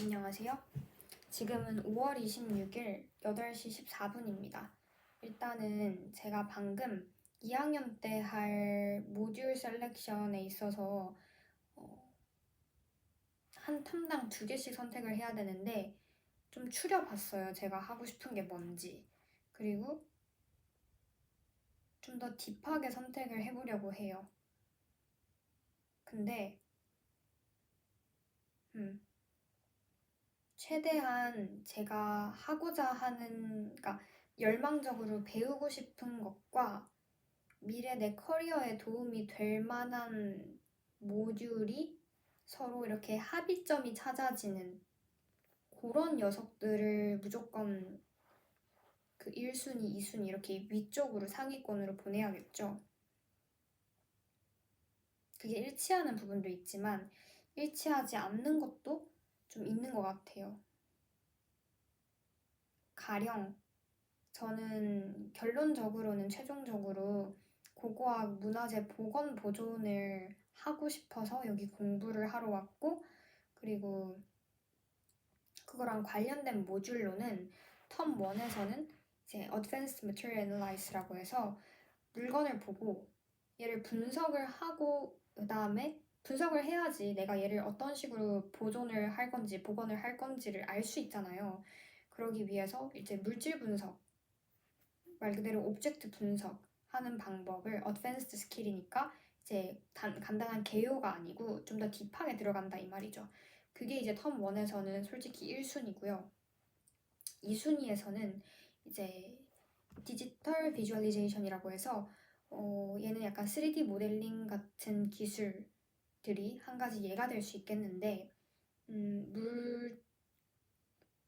안녕하세요. 지금은 5월 26일 8시 14분입니다. 일단은 제가 방금 2학년 때 할 모듈 셀렉션에 있어서 한 탐당 2개씩 선택을 해야 되는데 좀 추려봤어요. 제가 하고 싶은 게 뭔지. 그리고 좀 더 딥하게 선택을 해보려고 해요. 근데 최대한 제가 하고자 하는, 그러니까 열망적으로 배우고 싶은 것과 미래 내 커리어에 도움이 될 만한 모듈이 서로 이렇게 합의점이 찾아지는 그런 녀석들을 무조건 그 1순위, 2순위 이렇게 위쪽으로 상위권으로 보내야겠죠. 그게 일치하는 부분도 있지만 일치하지 않는 것도 좀 있는 것 같아요. 가령 저는 결론적으로는 최종적으로 고고학 문화재 복원 보존을 하고 싶어서 여기 공부를 하러 왔고, 그리고 그거랑 관련된 모듈로는 텀 1에서는 이제 Advanced Material Analyse라고 해서 물건을 보고 얘를 분석을 하고 그 다음에 분석을 해야지 내가 얘를 어떤 식으로 보존을 할 건지 복원을 할 건지를 알 수 있잖아요. 그러기 위해서 이제 물질 분석, 말 그대로 오브젝트 분석하는 방법을 어드밴스드 스킬이니까 이제 간단한 개요가 아니고 좀 더 딥하게 들어간다 이 말이죠. 그게 이제 텀 1에서는 솔직히 1순위고요. 2순위에서는 이제 디지털 비주얼리제이션이라고 해서 얘는 약간 3D 모델링 같은 기술들이 한 가지 예가 될 수 있겠는데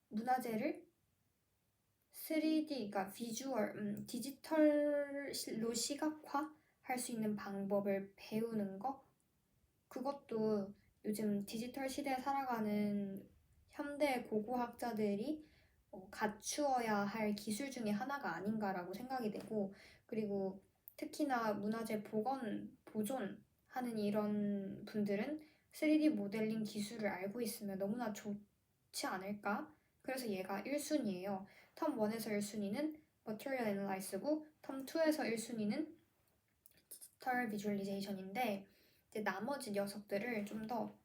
문화재를 3D, 그러니까 비주얼, 디지털로 시각화 할 수 있는 방법을 배우는 거? 그것도 요즘 디지털 시대에 살아가는 현대 고고학자들이 갖추어야 할 기술 중에 하나가 아닌가라고 생각이 되고, 그리고 특히나 문화재 복원, 보존하는 이런 분들은 3D 모델링 기술을 알고 있으면 너무나 좋지 않을까? 그래서 얘가 1순위예요. 텀 1에서 1순위는 Material Analyse고 텀 2에서 1순위는 Digital Visualization인데 이제 나머지 녀석들을 좀 더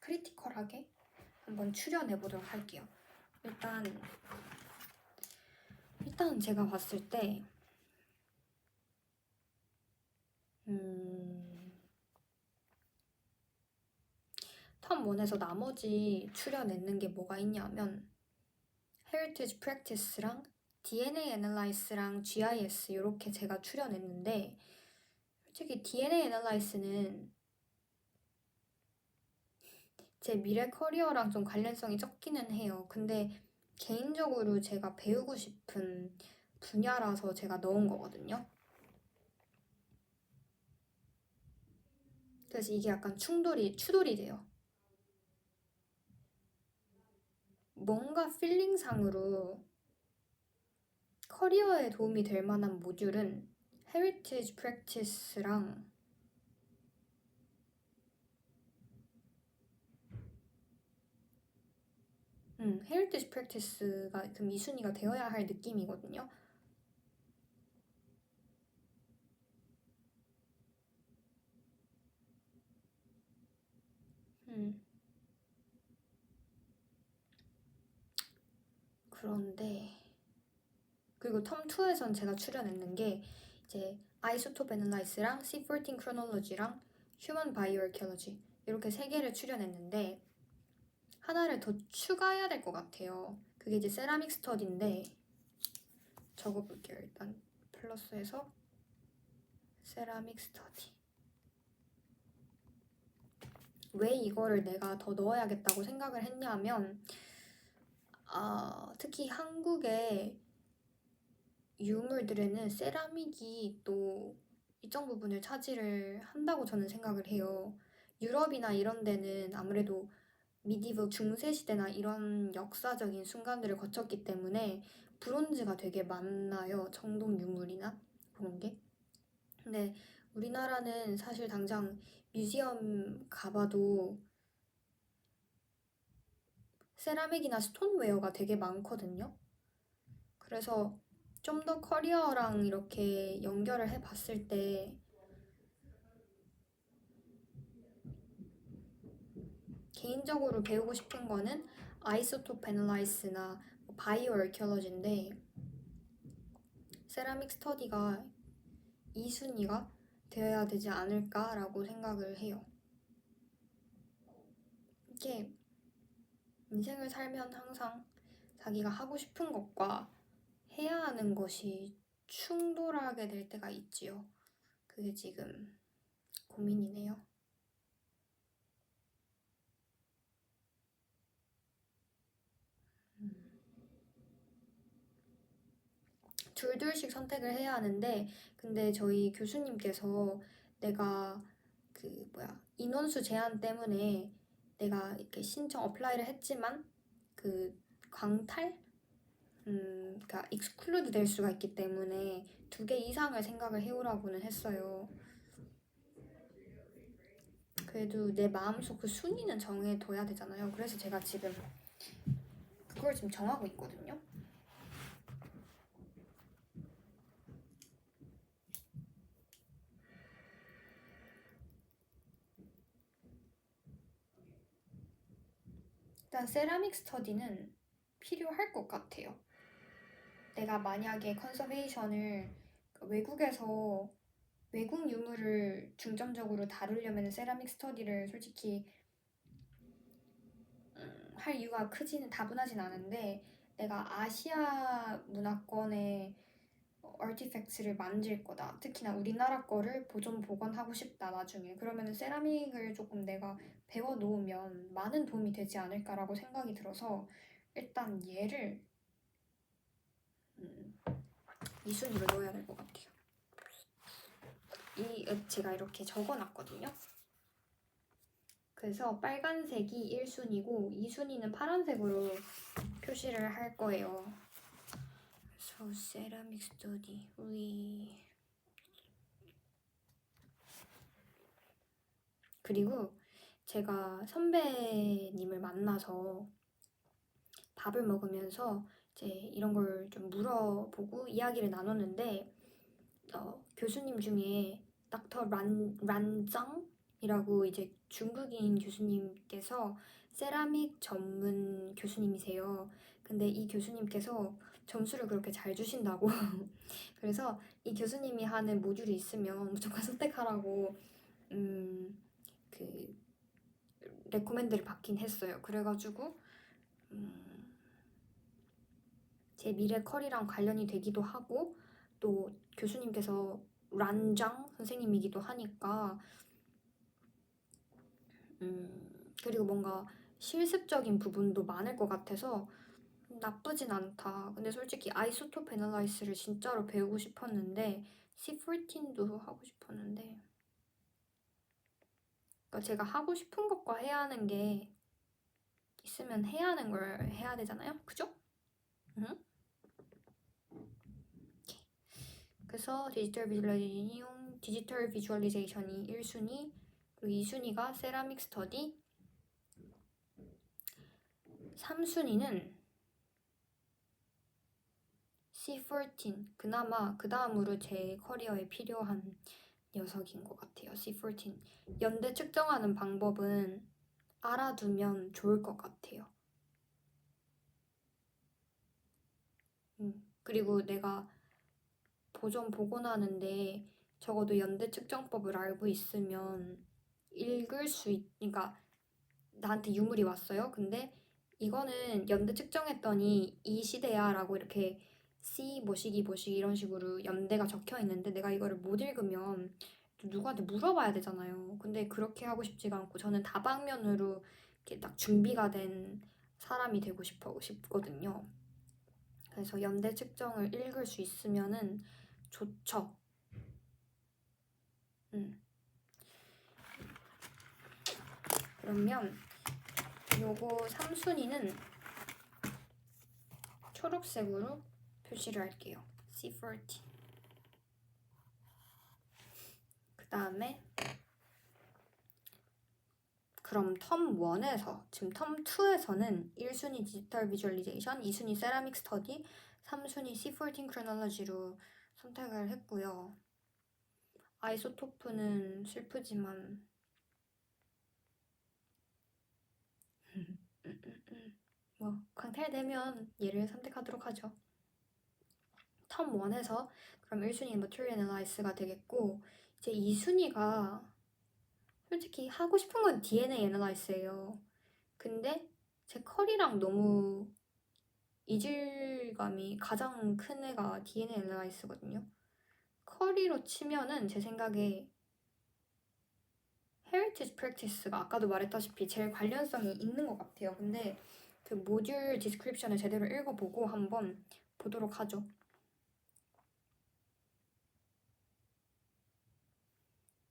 크리티컬하게 한번 추려내 보도록 할게요. 일단 제가 봤을 때 텀 1에서 나머지 추려내는 게 뭐가 있냐면 Heritage Practice랑 DNA Analyse랑 GIS 이렇게 제가 추려냈는데 솔직히 DNA Analyse는 제 미래 커리어랑 좀 관련성이 적기는 해요. 근데 개인적으로 제가 배우고 싶은 분야라서 제가 넣은 거거든요. 그래서 이게 약간 추돌이 돼요. 뭔가 필링상으로 커리어에 도움이 될 만한 모듈은 Heritage Practice랑 Heritage Practice가 그 미순위가 되어야 할 느낌이거든요. 그런데 그리고 텀 2에선 제가 추려냈는 게 이제 아이소톱 애널라이스랑 C14 크로놀로지랑 휴먼 바이오아키올로지 이렇게 3개를 추려냈는데 하나를 더 추가해야 될 것 같아요. 그게 이제 세라믹 스터디인데 적어볼게요. 일단 플러스해서 세라믹 스터디. 왜 이거를 내가 더 넣어야겠다고 생각을 했냐면 특히 한국의 유물들에는 세라믹이 또 일정 부분을 차지를 한다고 저는 생각을 해요. 유럽이나 이런 데는 아무래도 미디브 중세시대나 이런 역사적인 순간들을 거쳤기 때문에 브론즈가 되게 많아요. 청동 유물이나 그런 게. 근데 우리나라는 사실 당장 뮤지엄 가봐도 세라믹이나 스톤웨어가 되게 많거든요. 그래서 좀 더 커리어랑 이렇게 연결을 해봤을 때 개인적으로 배우고 싶은 거는 아이소토프 애널라이시스나 바이오 아키올로지인데 세라믹 스터디가 2순위가 되어야 되지 않을까라고 생각을 해요. 이게 인생을 살면 항상 자기가 하고 싶은 것과 해야 하는 것이 충돌하게 될 때가 있지요. 그게 지금 고민이네요. 둘둘씩 선택을 해야 하는데 근데 저희 교수님께서 내가 인원수 제한 때문에 내가 이렇게 신청 어플라이를 했지만 그 광탈? 그러니까 익스클루드 될 수가 있기 때문에 2개 이상을 생각을 해오라고는 했어요. 그래도 내 마음속 그 순위는 정해둬야 되잖아요. 그래서 제가 지금 그걸 지금 정하고 있거든요. 일단 세라믹 스터디는 필요할 것 같아요. 내가 만약에 컨서베이션을 외국에서 외국 유물을 중점적으로 다루려면 세라믹 스터디를 솔직히 할 이유가 다분하진 않은데 내가 아시아 문화권의 아티팩트를 만질 거다. 특히나 우리나라 거를 보존 복원하고 싶다 나중에. 그러면 세라믹을 조금 내가 배워 놓으면 많은 도움이 되지 않을까라고 생각이 들어서 일단 얘를 2순위로 넣어야 될 것 같아요. 제가 이렇게 적어놨거든요. 그래서 빨간색이 1순위고 2순위는 파란색으로 표시를 할 거예요. 그래서 세라믹 스터디 그리고 제가 선배님을 만나서 밥을 먹으면서 이제 이런 걸 좀 물어보고 이야기를 나눴는데 교수님 중에 닥터 란짱이라고 이제 중국인 교수님께서 세라믹 전문 교수님이세요. 근데 이 교수님께서 점수를 그렇게 잘 주신다고 그래서 이 교수님이 하는 모듈이 있으면 무조건 선택하라고 그 레코멘드를 받긴 했어요. 그래가지고 제 미래 커리랑 관련이 되기도 하고 또 교수님께서 란장 선생님이기도 하니까 그리고 뭔가 실습적인 부분도 많을 것 같아서 나쁘진 않다. 근데 솔직히 아이소토프 애널라이시스를 진짜로 배우고 싶었는데 C14도 하고 싶었는데 그러니까 제가 하고 싶은 것과 해야 하는 게 있으면 해야 하는 걸 해야 되잖아요. 그죠? 응? 그래서 디지털 비주얼리제이션이 1순위 그리고 2순위가 세라믹 스터디 3순위는 C14 그나마 그 다음으로 제 커리어에 필요한 녀석인 것 같아요. C14 연대 측정하는 방법은 알아두면 좋을 것 같아요. 그리고 내가 보존 복원하는데 적어도 연대 측정법을 알고 있으면 그러니까 나한테 유물이 왔어요. 근데 이거는 연대 측정했더니 이 시대야 라고 이렇게 C 뭐시기 이런 식으로 연대가 적혀 있는데 내가 이거를 못 읽으면 누구한테 물어봐야 되잖아요. 근데 그렇게 하고 싶지가 않고 저는 다방면으로 이렇게 딱 준비가 된 사람이 되고 싶거든요. 그래서 연대 측정을 읽을 수 있으면은 좋죠. 그러면 요거 3순위는 초록색으로 표시를 할게요. C14. 그 다음에 그럼 텀 1에서 지금 텀 2에서는 1순위 디지털 비주얼리제이션, 2순위 세라믹 스터디, 3순위 C14 크로놀로지로 선택을 했고요. 아이소토프는 슬프지만 뭐 강탈되면 얘를 선택하도록 하죠. 텀 1에서 그럼 1순위 Material Analyze가 되겠고, 이제 2순위가 솔직히 하고 싶은 건 DNA Analyze예요. 근데 제 컬이랑 너무 이질감이 가장 큰 애가 DNA Analyze거든요. 컬리로 치면은 제 생각에 Heritage Practice가 아까도 말했다시피 제일 관련성이 있는 것 같아요. 근데 그 모듈 디스크립션을 제대로 읽어보고 한번 보도록 하죠.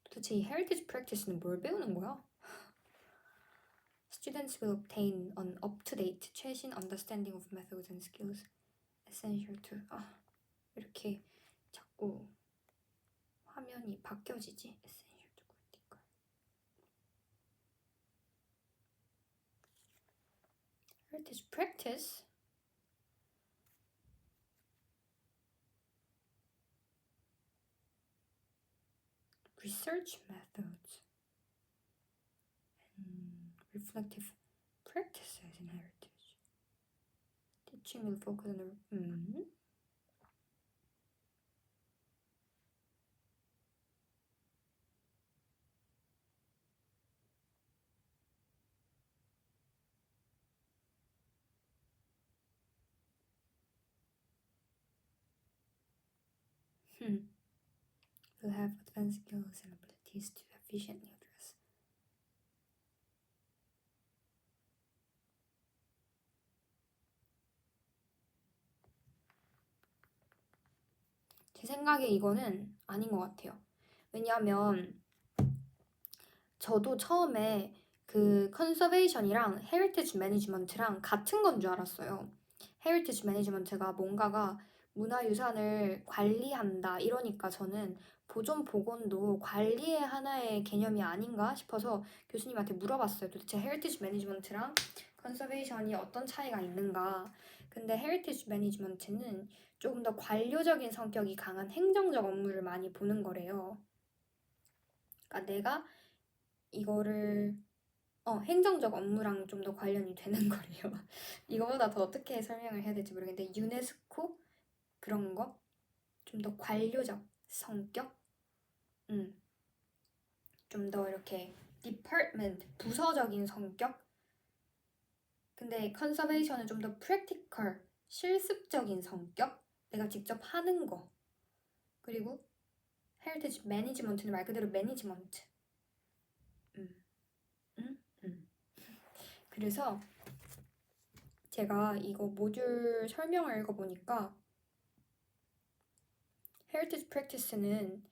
도대체 이 Heritage Practice는 뭘 배우는 거야? Students will obtain an up-to-date 최신 understanding of methods and skills essential to 이렇게 자꾸 화면이 바뀌어지지. essential to critical. Heritage Practice? Research methods and reflective practices in heritage. Teaching will focus on the will have advanced skills and abilities to efficiently address. 제 생각에 이거는 아닌 것 같아요. 왜냐하면 저도 처음에 그 컨서베이션이랑 헤리티지 매니지먼트랑 같은 건 줄 알았어요. 헤리티지 매니지먼트가 뭔가가 문화유산을 관리한다 이러니까 저는 보존 복원도 관리의 하나의 개념이 아닌가 싶어서 교수님한테 물어봤어요. 도대체 헤리티지 매니지먼트랑 컨서베이션이 어떤 차이가 있는가. 근데 헤리티지 매니지먼트는 조금 더 관료적인 성격이 강한 행정적 업무를 많이 보는 거래요. 그러니까 내가 이거를 행정적 업무랑 좀 더 관련이 되는 거래요. 이거보다 더 어떻게 설명을 해야 될지 모르겠는데 유네스코 그런 거? 좀 더 관료적 성격? 좀 더 이렇게 디파트먼트, 부서적인 성격? 근데 컨서베이션은 좀 더 프랙티컬, 실습적인 성격? 내가 직접 하는 거. 그리고 헤리티지 매니지먼트는 말 그대로 매니지먼트. 그래서 제가 이거 모듈 설명을 읽어보니까 Heritage Practice는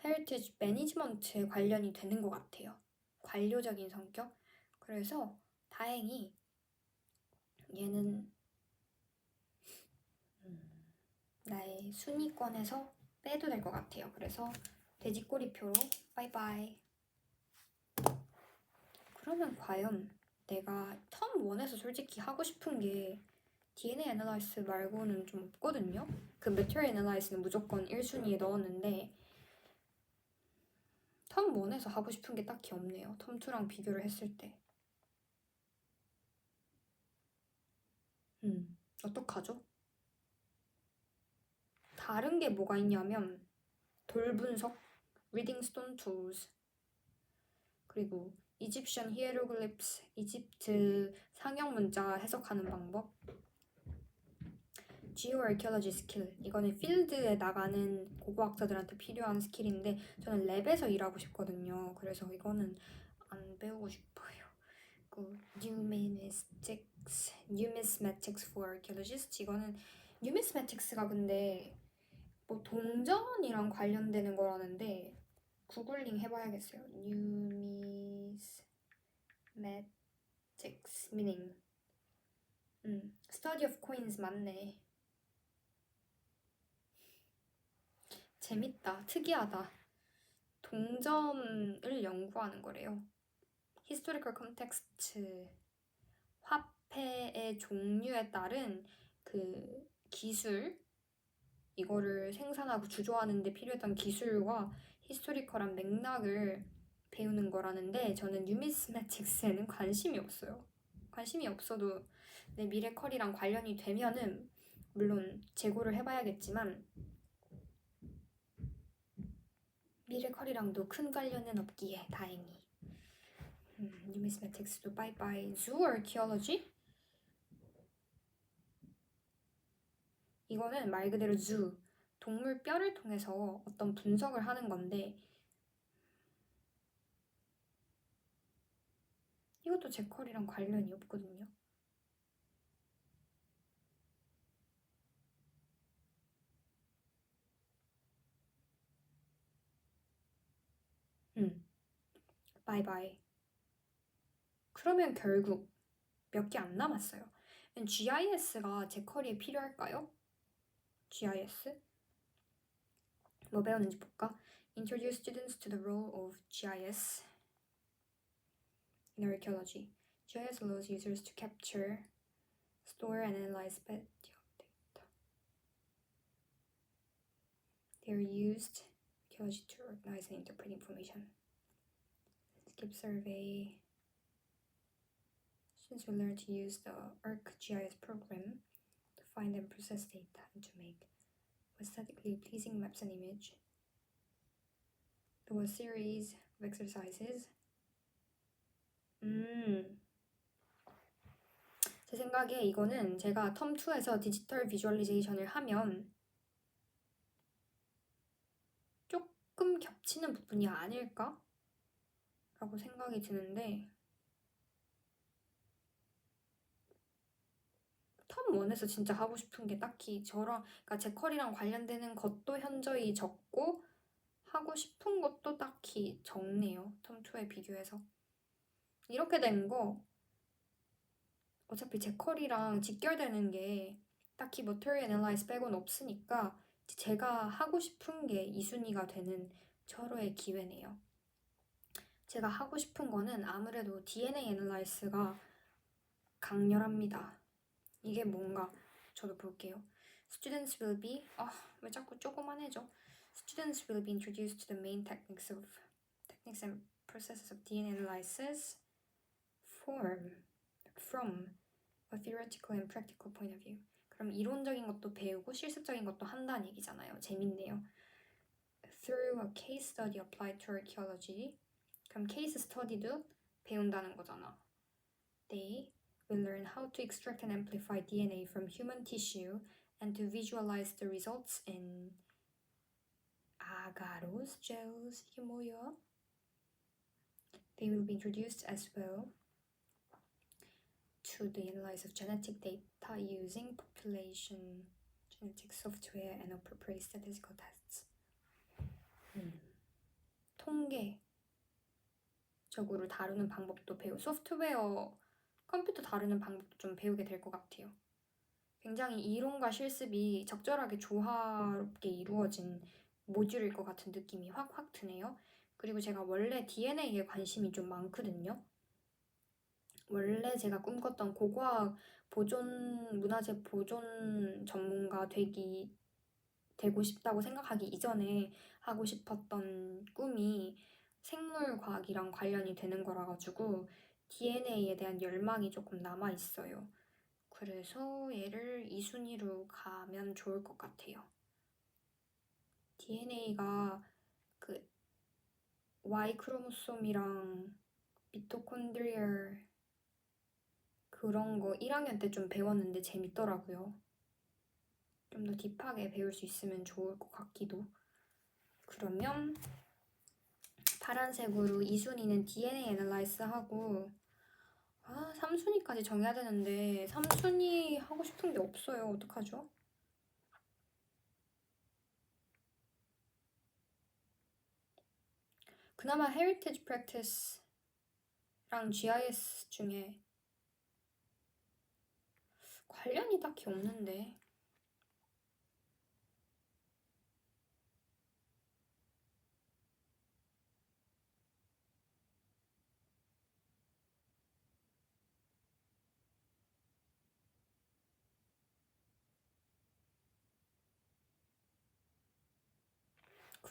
Heritage Management에 관련이 되는 것 같아요. 관료적인 성격. 그래서 다행히 얘는 나의 순위권에서 빼도 될 것 같아요. 그래서 돼지꼬리표로 바이바이. 그러면 과연 내가 텀 1에서 솔직히 하고 싶은 게 DNA 애널라이스 말고는 좀 없거든요. 그 Material 애널라이스는 무조건 1순위에 넣었는데 텀 1에서 하고 싶은 게 딱히 없네요. 텀 2랑 비교를 했을 때. 어떡하죠? 다른 게 뭐가 있냐면 돌 분석, Reading Stone Tools, 그리고 Egyptian Hieroglyphs, 이집트 상형 문자 해석하는 방법, Geoarchaeology 스킬, 이거는 필드에 나가는 고고학자들한테 필요한 스킬인데 저는 랩에서 일하고 싶거든요. 그래서 이거는 안 배우고 싶어요. 그 Numismatics for Archaeologists, 이거는 Numismatics가 근데 뭐 동전이랑 관련되는 거라는데 구글링 해봐야겠어요. Numismatics meaning. Study of coins 맞네. 재밌다. 특이하다. 동전을 연구하는 거래요. 히스토리컬 컨텍스트, 화폐의 종류에 따른 그 기술, 이거를 생산하고 주조하는 데 필요했던 기술과 히스토리컬한 맥락을 배우는 거라는데 저는 뉴미스매틱스에는 관심이 없어요. 관심이 없어도 내 미래컬이랑 관련이 되면은 물론 재고를 해봐야겠지만 미래컬이랑도 큰 관련은 없기에 다행히. 뉴미스매틱스도 바이바이. Zoo Archaeology? 이거는 말 그대로 zoo, 동물 뼈를 통해서 어떤 분석을 하는 건데 이것도 제 컬이랑 관련이 없거든요. 바이바이. 그러면 결국 몇 개 안 남았어요. GIS가 제 커리에 필요할까요? GIS? 뭐 배우는지 볼까? Introduce students to the role of GIS in archaeology. GIS allows users to capture, store, and analyze data. They are used in archaeology to organize and interpret information. Skip survey. Students will learn to use the ArcGIS program to find and process data and to make aesthetically pleasing maps and image. There was a series of exercises. 제 생각에 이거는 제가 텀2에서 디지털 비주얼리제이션을 하면 조금 겹치는 부분이 아닐까? 라고 생각이 드는데 텀1에서 진짜 하고 싶은 게 딱히 저랑, 그러니까 제 컬이랑 관련되는 것도 현저히 적고 하고 싶은 것도 딱히 적네요. 텀2에 비교해서. 이렇게 된 거 어차피 제 컬이랑 직결되는 게 딱히 Material Analyze 빼고는 없으니까 제가 하고 싶은 게 2순위가 되는 절호의 기회네요. 제가 하고 싶은 거는 아무래도 DNA Analyze가 강렬합니다. 이게 뭔가 저도 볼게요. Students will be 왜 자꾸 조그만해져? Students will be introduced to the main techniques and processes of DNA analysis from a theoretical and practical point of view. 그럼 이론적인 것도 배우고 실습적인 것도 한다는 얘기잖아요. 재밌네요. Through a case study applied to archaeology. 그럼 케이스 스터디도 배운다는 거잖아. They will learn how to extract and amplify DNA from human tissue and to visualize the results in agarose gels. 이게 뭐야? They will be introduced as well to the analysis of genetic data using population genetic software and appropriate statistical tests. 통계적으로 다루는 방법도 소프트웨어, 컴퓨터 다루는 방법도 좀 배우게 될 것 같아요. 굉장히 이론과 실습이 적절하게 조화롭게 이루어진 모듈일 것 같은 느낌이 확 드네요. 그리고 제가 원래 DNA에 관심이 좀 많거든요. 원래 제가 꿈꿨던 고고학 문화재 보존 전문가 되고 싶다고 생각하기 이전에 하고 싶었던 꿈이 생물과학이랑 관련이 되는 거라 가지고 DNA에 대한 열망이 조금 남아 있어요. 그래서 얘를 2순위로 가면 좋을 것 같아요. DNA가 그 Y 크로모솜이랑 미토콘드리얼 그런 거 1학년 때 좀 배웠는데 재밌더라고요. 좀 더 딥하게 배울 수 있으면 좋을 것 같기도. 그러면 파란색으로 2순위는 DNA 애널라이스 하고 3순위까지 정해야 되는데 3순위 하고 싶은 게 없어요. 어떡하죠? 그나마 Heritage Practice랑 GIS 중에 관련이 딱히 없는데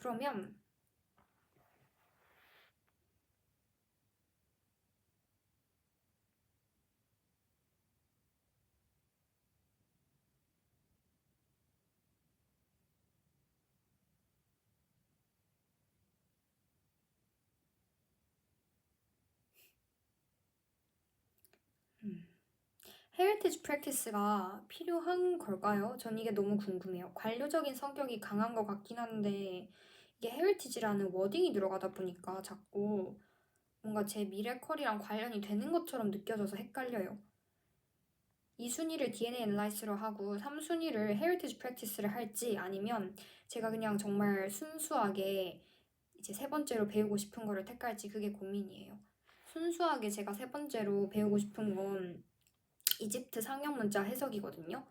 그러면 헤리티지 프랙티스가 필요한 걸까요? 전 이게 너무 궁금해요. 관료적인 성격이 강한 것 같긴 한데 이게 헤리티지라는 워딩이 들어가다 보니까 자꾸 뭔가 제 미래 컬이랑 관련이 되는 것처럼 느껴져서 헷갈려요. 2순위를 DNA 애널라이스로 하고 3순위를 헤리티지 프랙티스를 할지 아니면 제가 그냥 정말 순수하게 이제 세 번째로 배우고 싶은 거를 택할지 그게 고민이에요. 순수하게 제가 세 번째로 배우고 싶은 건 이집트 상형 문자 해석이거든요.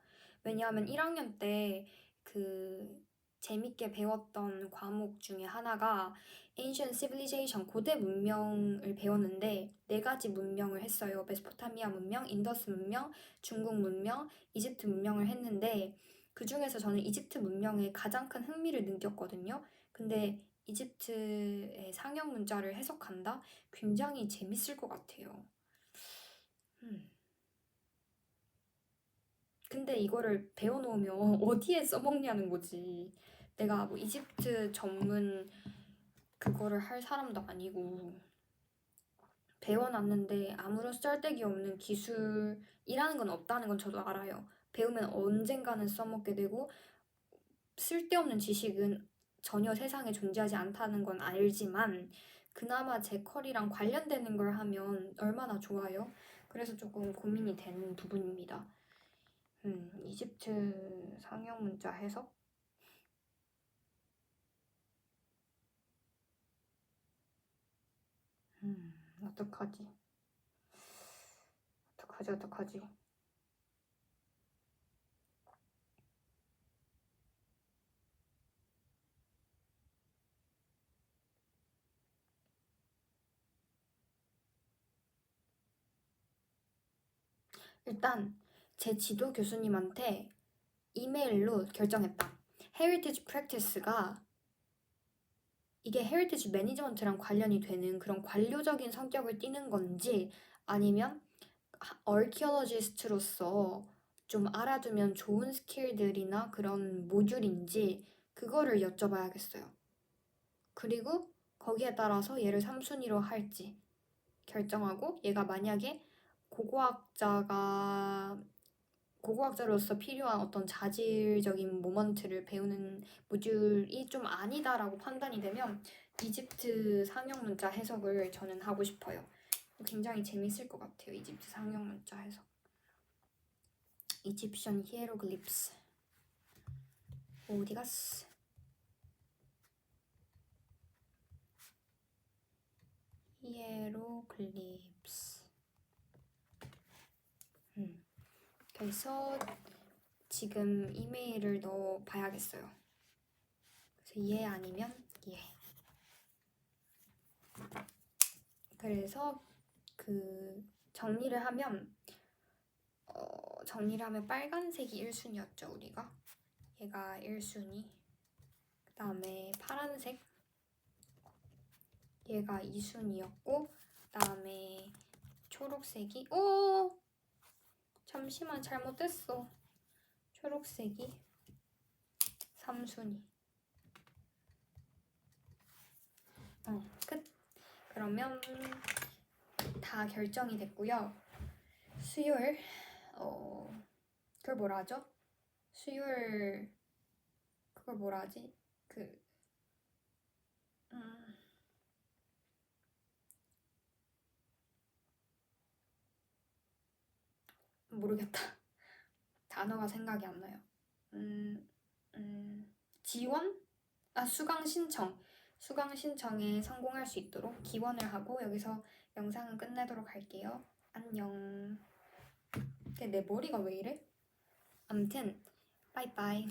왜냐하면 1학년 때 그 재밌게 배웠던 과목 중에 하나가 Ancient Civilization 고대 문명을 배웠는데 네 가지 문명을 했어요. 메소포타미아 문명, 인더스 문명, 중국 문명, 이집트 문명을 했는데 그 중에서 저는 이집트 문명에 가장 큰 흥미를 느꼈거든요. 근데 이집트의 상형 문자를 해석한다? 굉장히 재밌을 것 같아요. 근데 이거를 배워놓으면 어디에 써먹냐는 거지. 내가 뭐 이집트 전문 그거를 할 사람도 아니고 배워놨는데 아무런 쓸데기 없는 기술이라는 건 없다는 건 저도 알아요. 배우면 언젠가는 써먹게 되고 쓸데없는 지식은 전혀 세상에 존재하지 않다는 건 알지만 그나마 제 컬이랑 관련되는 걸 하면 얼마나 좋아요. 그래서 조금 고민이 되는 부분입니다. 이집트 상형 문자 해석? 어떡하지? 어떡하지? 일단 제 지도 교수님한테 이메일로 결정했다. 헤리티지 프랙티스가 이게 헤리티지 매니지먼트랑 관련이 되는 그런 관료적인 성격을 띠는 건지 아니면 아키올로지스트로서 좀 알아두면 좋은 스킬들이나 그런 모듈인지 그거를 여쭤봐야겠어요. 그리고 거기에 따라서 얘를 3순위로 할지 결정하고 얘가 만약에 고고학자로서 필요한 어떤 자질적인 모먼트를 배우는 모듈이 좀 아니다라고 판단이 되면 이집트 상형 문자 해석을 저는 하고 싶어요. 굉장히 재밌을 것 같아요. 이집트 상형 문자 해석. 이집션 히에로글리프스 어디 갔어? 히에로글리프스 그래서 지금 이메일을 넣어 봐야겠어요. 그래서 얘 아니면 얘. 그래서 그 정리를 하면 빨간색이 1순위였죠 우리가. 얘가 1순위. 그 다음에 파란색 얘가 2순위였고 그 다음에 초록색이 잠시만 잘못됐어. 초록색이 3순위. 끝. 그러면 다 결정이 됐고요. 수요일 그걸 뭐라 하죠? 수요일 그걸 뭐라 하지? 모르겠다. 단어가 생각이 안 나요. 지원? 수강 신청. 수강 신청에 성공할 수 있도록 기원을 하고 여기서 영상은 끝내도록 할게요. 안녕. 내 머리가 왜 이래? 아무튼 빠이빠이.